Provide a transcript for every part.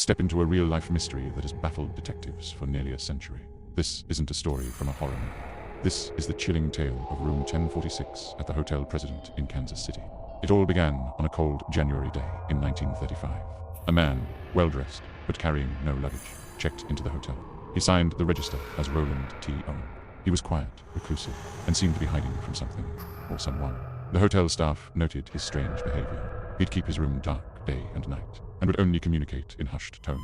Step into a real-life mystery that has baffled detectives for nearly a century. This isn't a story from a horror movie. This is the chilling tale of room 1046 at the Hotel President in Kansas City. It all began on a cold January day in 1935. A man, well-dressed, but carrying no luggage, checked into the hotel. He signed the register as Roland T. Owen. He was quiet, reclusive, and seemed to be hiding from something or someone. The hotel staff noted his strange behavior. He'd keep his room dark day and night, and would only communicate in hushed tones.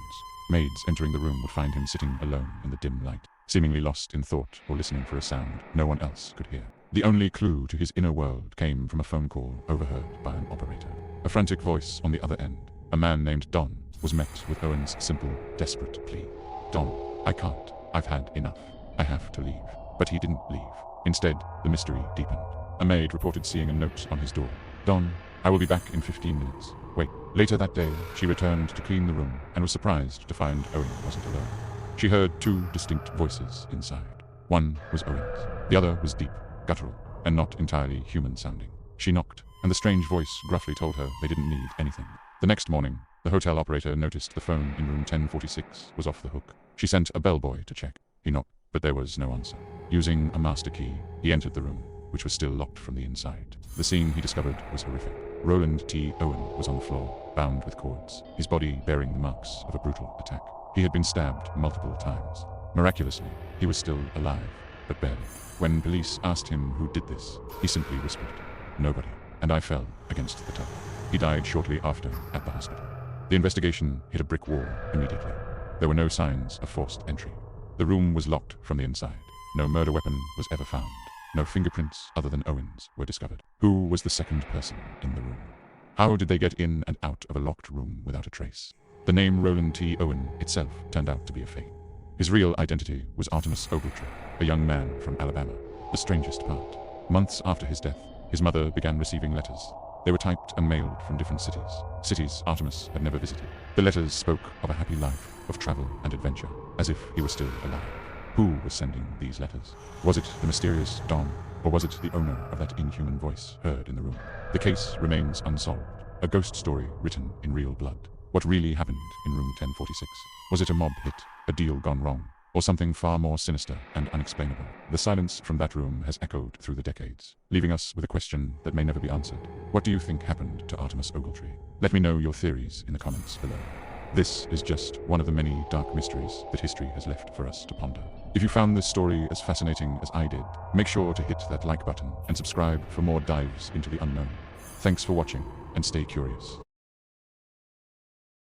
Maids entering the room would find him sitting alone in the dim light, seemingly lost in thought or listening for a sound no one else could hear. The only clue to his inner world came from a phone call overheard by an operator. A frantic voice on the other end, a man named Don, was met with Owen's simple, desperate plea. "Don, I can't. I've had enough. I have to leave." But he didn't leave. Instead, the mystery deepened. A maid reported seeing a note on his door. "Don, I will be back in 15 minutes. Wait." Later that day, she returned to clean the room and was surprised to find Owen wasn't alone. She heard two distinct voices inside. One was Owen's. The other was deep, guttural, and not entirely human-sounding. She knocked, and the strange voice gruffly told her they didn't need anything. The next morning, the hotel operator noticed the phone in room 1046 was off the hook. She sent a bellboy to check. He knocked, but there was no answer. Using a master key, he entered the room, which was still locked from the inside. The scene he discovered was horrific. Roland T. Owen was on the floor, bound with cords, his body bearing the marks of a brutal attack. He had been stabbed multiple times. Miraculously, he was still alive, but barely. When police asked him who did this, he simply whispered, "Nobody," and I fell against the tub. He died shortly after at the hospital. The investigation hit a brick wall immediately. There were no signs of forced entry. The room was locked from the inside. No murder weapon was ever found. No fingerprints other than Owen's were discovered. Who was the second person in the room? How did they get in and out of a locked room without a trace? The name Roland T. Owen itself turned out to be a fake. His real identity was Artemus Ogletree, a young man from Alabama. The strangest part. Months after his death, his mother began receiving letters. They were typed and mailed from different cities Artemus had never visited. The letters spoke of a happy life, of travel and adventure, as if he was still alive. Who was sending these letters? Was it the mysterious Don, or was it the owner of that inhuman voice heard in the room? The case remains unsolved, a ghost story written in real blood. What really happened in room 1046? Was it a mob hit, a deal gone wrong, or something far more sinister and unexplainable? The silence from that room has echoed through the decades, leaving us with a question that may never be answered. What do you think happened to Artemus Ogletree? Let me know your theories in the comments below. This is just one of the many dark mysteries that history has left for us to ponder. If you found this story as fascinating as I did, make sure to hit that like button and subscribe for more dives into the unknown. Thanks for watching, and stay curious.